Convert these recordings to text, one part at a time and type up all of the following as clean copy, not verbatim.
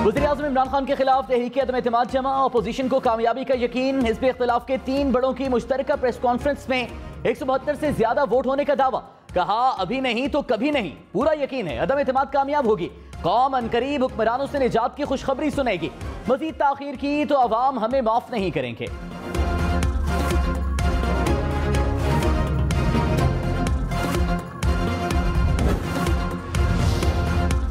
वज़ीर-ए-आज़म इमरान खान के खिलाफ तहरीक अदम एतमाद जमा, अपोजिशन को कामयाबी का यकीन। हिज़्ब इख्तिलाफ के 3 बड़ों की मुश्तरका प्रेस कॉन्फ्रेंस में 172 से ज्यादा वोट होने का दावा। कहा अभी नहीं तो कभी नहीं, पूरा यकीन है अदम एतमाद कामयाब होगी। कौम अनकरीब हुक्मरानों से निजात की खुशखबरी सुनेगी। मजीद ताखीर की तो अवाम हमें माफ नहीं करेंगे।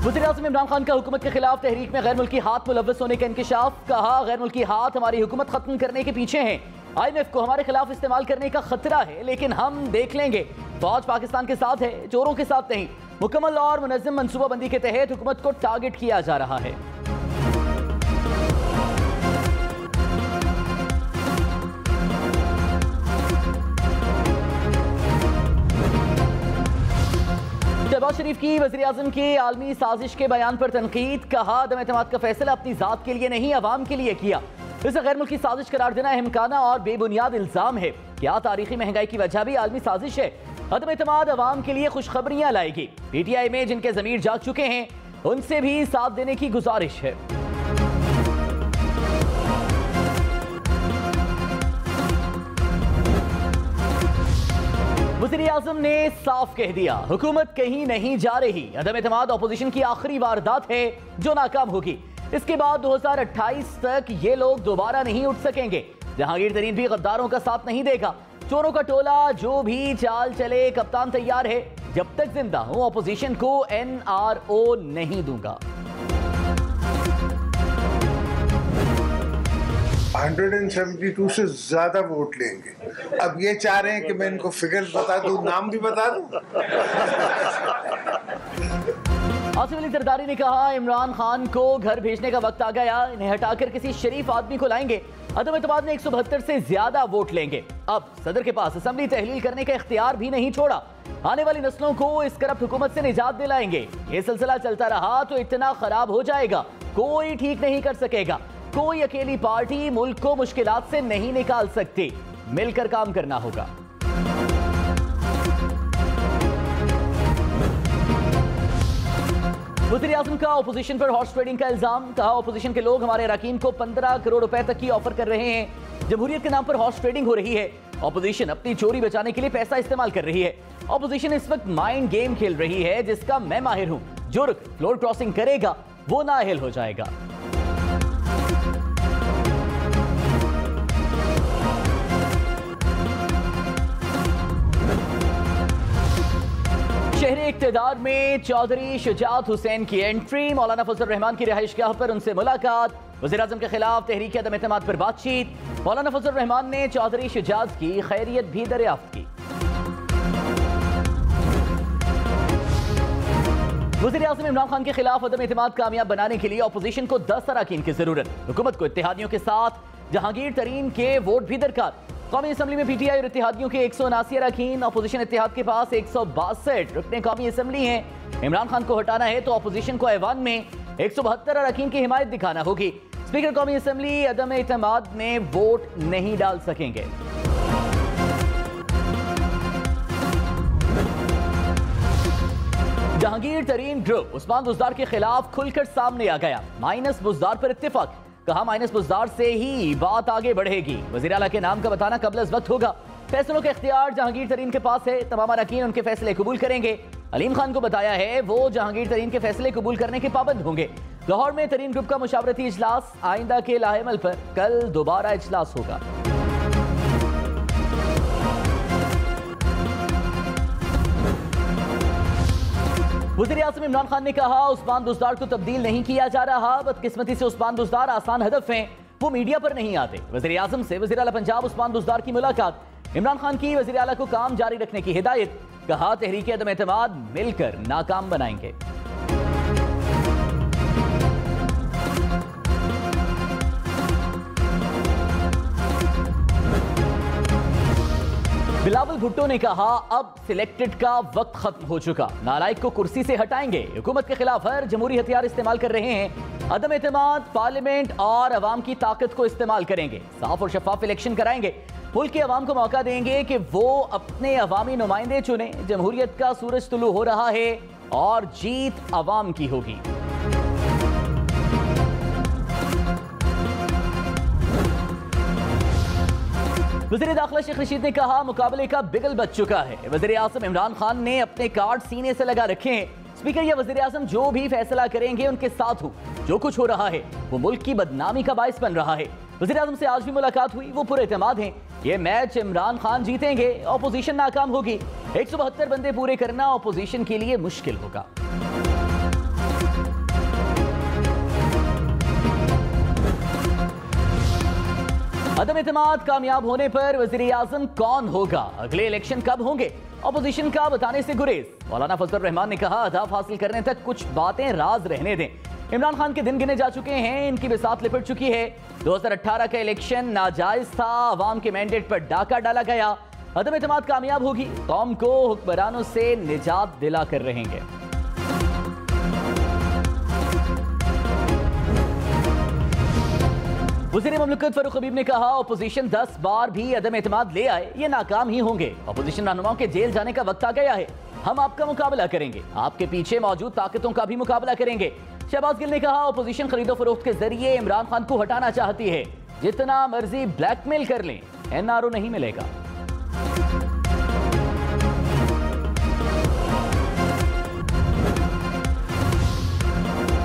वज़ीर-ए-आज़म इमरान खान का हुकूमत के खिलाफ तहरीक में गैर मुल्की हाथ मुलव्वस होने का इंकशाफ। कहा गैर मुल्की हाथ हमारी हुकूमत खत्म करने के पीछे हैं। IMF को हमारे खिलाफ इस्तेमाल करने का खतरा है, लेकिन हम देख लेंगे। फौज पाकिस्तान के साथ है, चोरों के साथ नहीं। मुकम्मल और मुनज़्ज़म मनसूबाबंदी के तहत हुकूमत को टारगेट किया जा रहा है। शहबाज शरीफ की वज़ीर-ए-आज़म के आलमी साजिश के बयान पर तनकीद। कहा अदम एतमाद का फैसला अपनी जात के लिए नहीं, अवाम के लिए किया। इसे गैर मुल्की साजिश करार देना अहमकाना और बेबुनियाद इल्जाम है। क्या तारीखी महंगाई की वजह भी आलमी साजिश है? अदम एतमाद अवाम के लिए खुशखबरियां लाएगी। PTI में जिनके ज़मीर जाग चुके हैं उनसे भी साथ देने की गुजारिश है। वज़ीर-ए-आज़म ने साफ कह दिया हुकूमत कहीं नहीं जा रही। अदम एतमाद अपोजिशन की आखिरी वारदात है जो नाकाम होगी। इसके बाद 2028 तक ये लोग दोबारा नहीं उठ सकेंगे। जहांगीर तरीन भी गद्दारों का साथ नहीं देगा। चोरों का टोला जो भी चाल चले, कप्तान तैयार है। जब तक जिंदा हूं अपोजिशन को NRO नहीं दूंगा। 172 से ज्यादा वोट लेंगे। अब ये चाह रहे हैं कि मैं इनको फिगर बता दूं, नाम भी बता दूं। आसिफ अली जरदारी ने कहा इमरान खान को घर भेजने का वक्त आ गया। इन्हें हटाकर किसी शरीफ आदमी को लाएंगे। अदम एतमाद में 172 से ज्यादा वोट लेंगे। अब सदर के पास असेंबली तहलील करने का इख्तियार भी नहीं छोड़ा। आने वाली नस्लों को इस करप्ट हुकूमत से निजात दिलाएंगे। ये सिलसिला चलता रहा तो इतना खराब हो जाएगा, कोई ठीक नहीं कर सकेगा। कोई अकेली पार्टी मुल्क को मुश्किलात से नहीं निकाल सकती। मिलकर काम करना होगा। वज़ीर-ए-आज़म का ओपोजिशन पर हॉर्स ट्रेडिंग का इल्जाम। कहा ओपोजिशन के लोग हमारे अरकान को 15 करोड़ रुपए तक की ऑफर कर रहे हैं। जमहूरियत के नाम पर हॉर्स ट्रेडिंग हो रही है। ओपोजिशन अपनी चोरी बचाने के लिए पैसा इस्तेमाल कर रही है। ओपोजिशन इस वक्त माइंड गेम खेल रही है जिसका मैं माहिर हूं। जो फ्लोर क्रॉसिंग करेगा वो नाअहल हो जाएगा। शहरी इक़्तिदार में चौधरी शुजात हुसैन की एंट्री। मौलाना फजल रहमान की रिहाइशगाह पर उनसे मुलाकात। वज़ीर-ए-आज़म के खिलाफ तहरीक अदम एतमाद पर बातचीत। मौलाना फजल रहमान ने चौधरी शुजात की खैरियत भी दरियाफ्त की। वज़ीर-ए-आज़म इमरान खान के खिलाफ अदम एतमाद कामयाब बनाने के लिए अपोजिशन को 10 अरकान की जरूरत। हुकूमत को इत्तेहादियों के साथ जहांगीर तरीन के वोट भी दरकार। कौमी असम्बली में PTI और इत्तेहादियों के 179 अरकान। अपोजिशन इत्तेहाद के पास 162 रुकने कौमी असम्बली हैं। इमरान खान को हटाना है तो अपोजिशन को ऐवान में 172 अरकान की हिमायत दिखाना होगी। स्पीकर कौमी असम्बली अदम एतमाद में वोट नहीं डाल सकेंगे। जहांगीर तरीन ग्रुप उस्मान बुज़दार के खिलाफ खुलकर सामने आ गया। माइनस बुज़दार पर इत्तेफाक। कहा माइनस बुज़दार से ही बात आगे बढ़ेगी। वज़ीर आला के नाम का बताना कबल अज़ वक्त होगा। फैसलों का इख्तियार जहांगीर तरीन के पास है। तमाम अरकान उनके फैसले कबूल करेंगे। अलीम खान को बताया है वो जहांगीर तरीन के फैसले कबूल करने के पाबंद होंगे। लाहौर में तरीन ग्रुप का मुशावरती इजलास। आइंदा के लाहेमल पर कल दोबारा इजलास होगा। वज़ीर-ए-आज़म इमरान खान ने कहा उस्मान बुज़दार को तब्दील नहीं किया जा रहा। बदकिस्मती से उस्मान बुज़दार आसान हदफ हैं, वो मीडिया पर नहीं आते। वज़ीर-ए-आज़म से वज़ीर आला पंजाब उस्मान बुज़दार की मुलाकात। इमरान खान की वज़ीर आला को काम जारी रखने की हिदायत। कहा तहरीक अदम एतमाद मिलकर नाकाम बनाएंगे। बिलावल भुट्टो ने कहा अब सिलेक्टेड का वक्त खत्म हो चुका। नालायक को कुर्सी से हटाएंगे। हुकूमत के खिलाफ हर जमहूरी हथियार इस्तेमाल कर रहे हैं। अदम एतमाद पार्लियामेंट और अवाम की ताकत को इस्तेमाल करेंगे। साफ और शफाफ इलेक्शन कराएंगे। मुल्क के अवाम को मौका देंगे कि वो अपने अवामी नुमाइंदे चुने। जमहूरियत का सूरज तुलू हो रहा है और जीत अवाम की होगी। वज़ीर दाखिला शेख रशीद ने कहा मुकाबले का बिगल बच चुका है। वज़ीर आज़म इमरान खान ने अपने कार्ड सीने से लगा रखे हैं। स्पीकर या वज़ीर आज़म जो भी फैसला करेंगे उनके साथ हो। जो कुछ हो रहा है वो मुल्क की बदनामी का बाइस बन रहा है। वज़ीर आज़म से आज भी मुलाकात हुई, वो पूरे एतमाद हैं ये मैच इमरान खान जीतेंगे, ऑपोजिशन नाकाम होगी। 172 बंदे पूरे करना ऑपोजिशन के लिए मुश्किल होगा। अदम एतमाद कामयाब होने पर वज़ीर आज़म कौन होगा, अगले इलेक्शन कब होंगे, ऑपोजिशन का बताने से गुरेज। मौलाना फजल रहमान ने कहा अहदाफ हासिल करने तक कुछ बातें राज रहने दें। इमरान खान के दिन गिने जा चुके हैं, इनकी बिसात लिपट चुकी है। 2018 का इलेक्शन नाजायज था, अवाम के मैंडेट पर डाका डाला गया। अदम एतमाद कामयाब होगी, कौम को हुक्मरानों से निजात दिला कर रहेंगे। वज़ीर ममलकत फरूख हबीब ने कहा ऑपोजिशन 10 बार भी अदम एतमाद ले आए ये नाकाम ही होंगे। ऑपोजिशन रहनुमाओं के जेल जाने का वक्त आ गया है। हम आपका मुकाबला करेंगे, आपके पीछे मौजूद ताकतों का भी मुकाबला करेंगे। शहबाज गिल ने कहा ऑपोजिशन खरीदो फरोख्त के जरिए इमरान खान को हटाना चाहती है, जितना मर्जी ब्लैकमेल कर लें एनआरओ नहीं मिलेगा।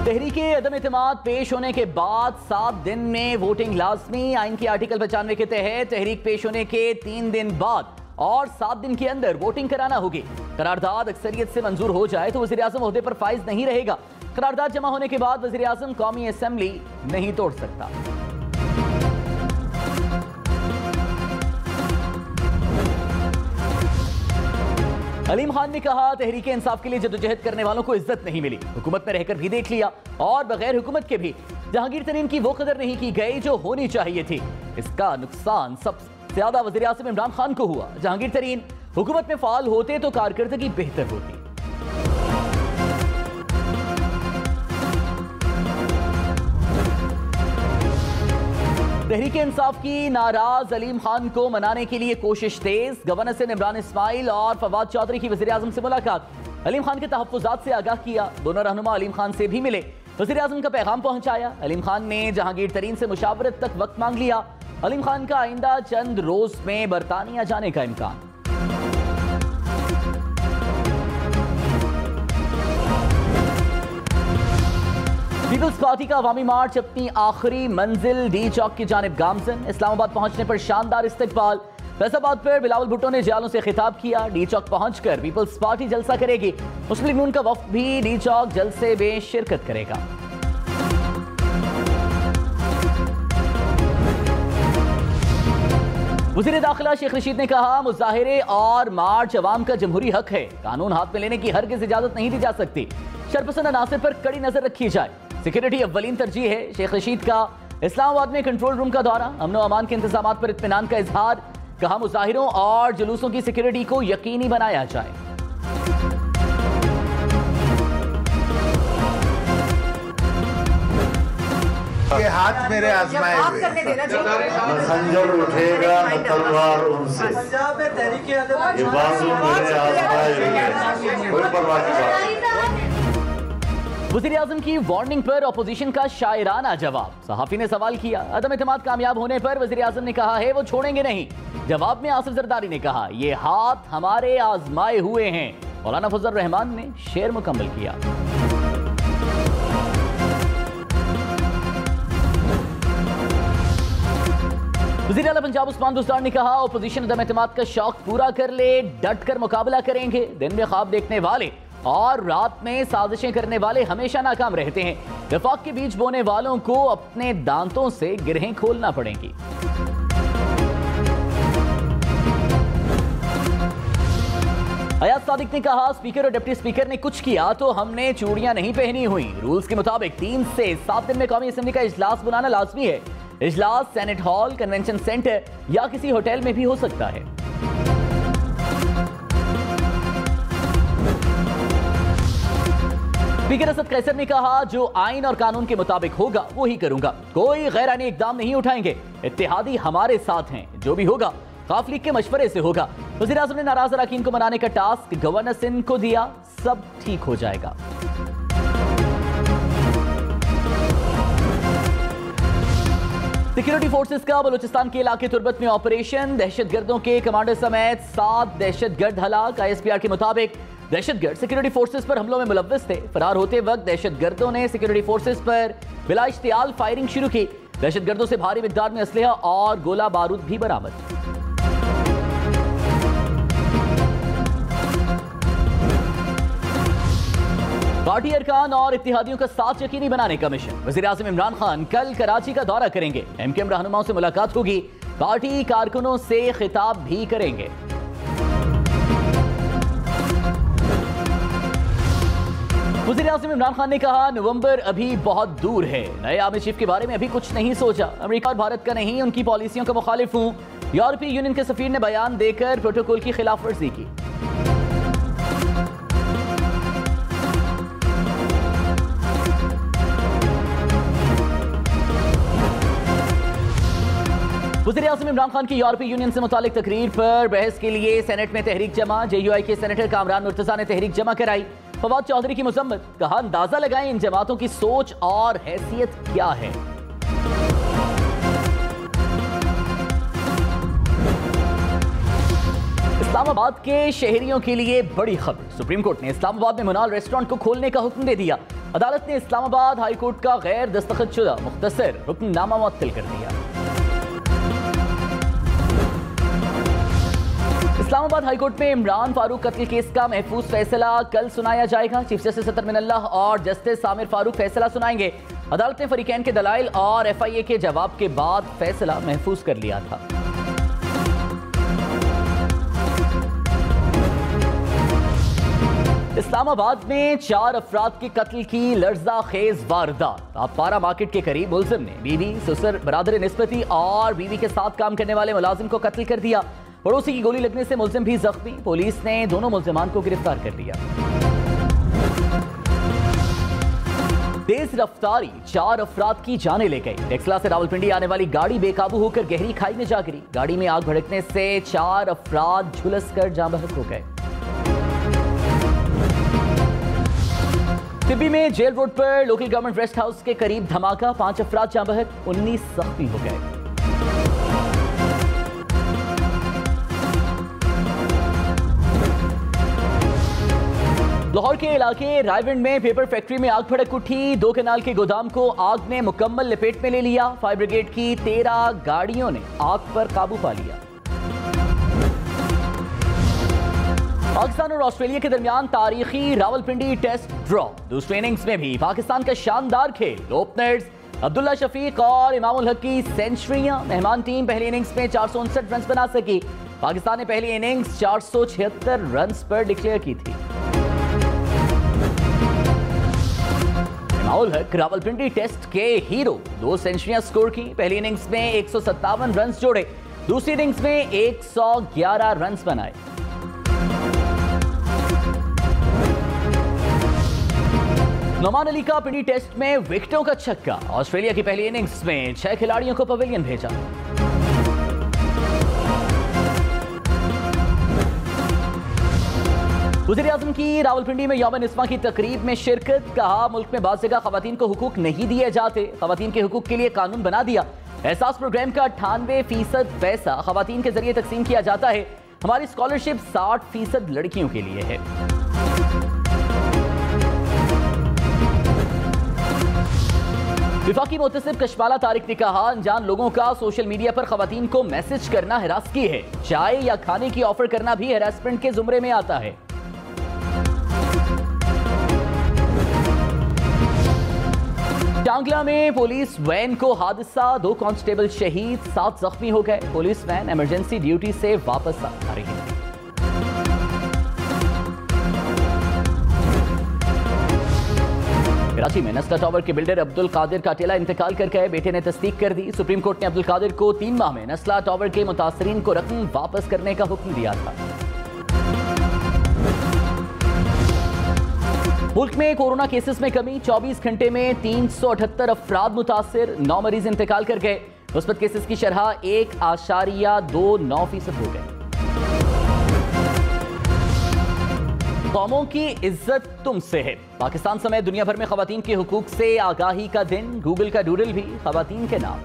तहरीके अदम एतमाद पेश होने के बाद 7 दिन में वोटिंग लाजमी। आइन के आर्टिकल 95 के तहत तहरीक पेश होने के 3 दिन बाद और 7 दिन के अंदर वोटिंग कराना होगी। करारदाद अक्सरियत से मंजूर हो जाए तो वज़ीर आज़म ओहदे पर फाइज नहीं रहेगा। करारदाद जमा होने के बाद वज़ीर आज़म कौमी असेंबली नहीं तोड़ सकता। अलीम खान ने कहा तहरीक इंसाफ के लिए जदोजहद करने वालों को इज्जत नहीं मिली, हुकूमत में रहकर भी देख लिया और बगैर हुकूमत के भी जहांगीर तरीन की वो कदर नहीं की गई जो होनी चाहिए थी। इसका नुकसान सबसे ज्यादा वज़ीर आज़म इमरान खान को हुआ। जहांगीर तरीन हुकूमत में फाल होते तो कारकर्दगी बेहतर होती। तहरीक इंसाफ की नाराज अलीम खान को मनाने के लिए कोशिश तेज। गवर्नर से इमरान इस्माइल और फवाद चौधरी की वज़ीर आज़म से मुलाकात। अलीम खान के तहफ़्फ़ुज़ात से आगाह किया। दोनों रहनुमा अलीम खान से भी मिले, वज़ीर आज़म का पैगाम पहुंचाया। अलीम खान ने जहांगीर तरीन से मुशावरत तक वक्त मांग लिया। अलीम खान का आइंदा चंद रोज में बरतानिया जाने का इम्कान। पीपल्स पार्टी का अवामी मार्च अपनी आखिरी मंजिल डी चौक की जानिब गामजन। इस्लामाबाद पहुंचने पर शानदार इस्तकबाल। फैसलाबाद पर बिलावल भुट्टो ने जियालों से खिताब किया। डी चौक पहुंचकर पीपल्स पार्टी जलसा करेगी। मुस्लिम लीग नून का वफ्द भी डी चौक जलसे में शिरकत करेगा। वज़ीर दाखिला शेख रशीद ने कहा मुजाहिरे और मार्च अवाम का जमहूरी हक है, कानून हाथ में लेने की हरगिज़ इजाजत नहीं दी जा सकती। शरपसंद अनासिर पर कड़ी नजर रखी जाए, सिक्योरिटी अव्वलीन तरजीह है। शेख रशीद का इस्लामाबाद में कंट्रोल रूम का दौरा, अमन व अमान के इंतजाम पर इत्मीनान का इजहार। कहा मुजाहिरों और जुलूसों की सिक्योरिटी को यकीनी बनाया जाए। ये हाथ मेरे आजमाए हुए, न खंजर उठेगा न तलवार उनसे, ये बाजू मेरे आजमाए हुए, कोई परवाह की बात नहीं। वज़ीर आज़म की वार्निंग पर अपोजिशन का शायराना जवाब। सहाफी ने सवाल किया अदम एतमाद कामयाब होने पर वज़ीर आज़म ने कहा है वो छोड़ेंगे नहीं। जवाब में आसिफ जरदारी ने कहा ये हाथ हमारे आजमाए हुए हैं। मौलाना फजल रहमान ने शेर मुकम्मल किया। वज़ीर आला पंजाब उस्मान बुज़दार ने कहा अपोजिशन अदम एतमाद का शौक पूरा कर ले, डट कर मुकाबला करेंगे। दिन में ख्वाब देखने वाले और रात में साजिशें करने वाले हमेशा नाकाम रहते हैं। वफाक के बीज बोने वालों को अपने दांतों से गिरहें खोलना पड़ेंगी। अयाज सादिक ने कहा स्पीकर और डिप्टी स्पीकर ने कुछ किया तो हमने चूड़ियां नहीं पहनी हुई। रूल्स के मुताबिक 3 से 7 दिन में कौमी असेंबली का इजलास बुलाना लाजमी है। इजलास सेनेट हॉल, कन्वेंशन सेंटर या किसी होटल में भी हो सकता है। स्पीकर असद कैसर ने कहा जो आइन और कानून के मुताबिक होगा वो ही करूंगा, कोई गैर आईनी इकदाम नहीं उठाएंगे। इत्तेहादी हमारे साथ हैं, जो भी होगा काफ लीग के मशवरे से होगा। वज़ीर आज़म ने नाराज अरकान को मनाने का टास्क गवर्नर सिंध को दिया, सब ठीक हो जाएगा। सिक्योरिटी फोर्सेस का बलूचिस्तान के इलाके तुर्बत में ऑपरेशन, दहशतगर्दों के कमांडर समेत 7 दहशतगर्द हलाक। ISPR के मुताबिक दहशतगर्द सिक्योरिटी फोर्सेस पर हमलों में मुलव्वस थे। फरार होते वक्त दहशतगर्दों ने सिक्योरिटी फोर्सेस पर बिला इश्तियाल फायरिंग शुरू की। दहशतगर्दों से भारी मिकदार में असलहा और गोला बारूद भी बरामद। पार्टी अरकान और इत्तेहादियों का साथ यकीनी बनाने का मिशन। वज़ीर-ए-आज़म इमरान खान कल कराची का दौरा करेंगे। MKM रहनुमाओं से मुलाकात होगी। पार्टी कारकुनों से खिताब भी करेंगे। वज़ीर-ए-आज़म इमरान खान ने कहा, नवंबर अभी बहुत दूर है। नए आर्मी चीफ के बारे में अभी कुछ नहीं सोचा। अमेरिका और भारत का नहीं, उनकी पॉलिसियों का मुखालिफ हूं। यूरोपीय यूनियन के सफीर ने बयान देकर प्रोटोकॉल की खिलाफ वर्जी की। वज़ीर-ए-आज़म इमरान खान की यूरोपीय यूनियन से मुतालिक तकरीर पर बहस के लिए सेनेट में तहरीक जमा। JUI के सेनेटर कामरान मुर्तज़ा ने तहरीक जमा कराई। फवाद चौधरी की मजम्मत, कहा अंदाजा लगाएं इन जमातों की सोच और हैसियत क्या है। इस्लामाबाद के शहरियों के लिए बड़ी खबर। सुप्रीम कोर्ट ने इस्लामाबाद में मुनाल रेस्टोरेंट को खोलने का हुक्म दे दिया। अदालत ने इस्लामाबाद हाई कोर्ट का गैर दस्तखतशुदा मुख्तसर हुक्मनामा मुअत्तल कर दिया। इस्लामाबाद हाईकोर्ट में इमरान फारूक कत्ल केस का महफूज फैसला कल सुनाया जाएगा। चीफ जस्टिस अतर मिनल्लाह और जस्टिस सामिर फारूक फैसला सुनाएंगे। अदालत ने फरीकैन के दलाइल और FIA के जवाब के बाद फैसला महफूज कर लिया था। इस्लामाबाद में 4 अफराद के कत्ल की लर्जा खेज वारदात। पारा मार्केट के करीब मुलजिम ने बीवी, ससुर, बरादर निस्बती और बीवी के साथ काम करने वाले मुलाजिम को कत्ल कर दिया। पड़ोसी की गोली लगने से मुलजिम भी जख्मी। पुलिस ने दोनों मुलजिमान को गिरफ्तार कर लिया। तेज रफ्तारी 4 अफराद की जानें ले गई। टेक्सला से रावलपिंडी आने वाली गाड़ी बेकाबू होकर गहरी खाई में जा गिरी। गाड़ी में आग भड़कने से 4 अफराद झुलसकर जाँ बहक हो गए। तिब्बी में जेल रोड पर लोकल गवर्नमेंट रेस्ट हाउस के करीब धमाका। 5 अफराद जाँ बहक, 19 जख्मी हो गए। लाहौर के इलाके रायविंड में पेपर फैक्ट्री में आग भड़क उठी। 2 कनाल के गोदाम को आग ने मुकम्मल लपेट में ले लिया। फायर ब्रिगेड की 13 गाड़ियों ने आग पर काबू पा लिया। पाकिस्तान और ऑस्ट्रेलिया के दरमियान तारीखी रावलपिंडी टेस्ट ड्रॉ। दूसरे इनिंग्स में भी पाकिस्तान का शानदार खेल। ओपनर्स अब्दुल्ला शफीक और इमामुल हक की सेंचुरियां। मेहमान टीम पहली इनिंग्स में 459 रन बना सकी। पाकिस्तान ने पहली इनिंग्स 476 रन पर डिक्लेयर की थी। इमामुल हक रावलपिंडी टेस्ट के हीरो। 2 सेंचुरियां स्कोर की। पहली इनिंग्स में 157 रन जोड़े। दूसरी इनिंग्स में 111 रन बनाए। नोमान अली का पिंडी टेस्ट में विकेटों का छक्का। ऑस्ट्रेलिया की पहली इनिंग्स में 6 खिलाड़ियों को पवेलियन भेजा। वज़ीर-ए-आज़म की रावलपिंडी में यौम निस्वा की तकरीब में शिरकत। कहा मुल्क में बाज़ जगह खवातीन को हुकूक नहीं दिए जाते। खवातीन के हुकूक के लिए कानून बना दिया। एहसास प्रोग्राम का 98% पैसा खवातीन के जरिए तकसीम किया जाता है। हमारी स्कॉलरशिप 60% लड़कियों के लिए है। विफाकी मुतसिब कशमाला तारिक ने कहा अनजान लोगों का सोशल मीडिया पर खवातीन को मैसेज करना हरासगी है। चाय या खाने की ऑफर करना भी हरासमेंट के जुमरे में आता है। टांगला में पुलिस वैन को हादसा। 2 कांस्टेबल शहीद, 7 जख्मी हो गए। पुलिस वैन इमरजेंसी ड्यूटी से वापस आ रही थी। कराची में नस्ला टावर के बिल्डर अब्दुल कादिर का अकेला इंतकाल कर गए। बेटे ने तस्दीक कर दी। सुप्रीम कोर्ट ने अब्दुल कादिर को 3 माह में नस्ला टावर के मुतासरीन को रकम वापस करने का हुक्म दिया था। मुल्क में कोरोना केसेस में कमी। 24 घंटे में 378 अफराद मुतासिर। 9 मरीज इंतकाल कर गए। मुस्बत केसेस की शरह 1.29% हो गए। कौमों की इज्जत तुमसे है। पाकिस्तान समेत दुनिया भर में खवातीन के हुकूक से आगाही का दिन। गूगल का डूडल भी खवातीन के नाम।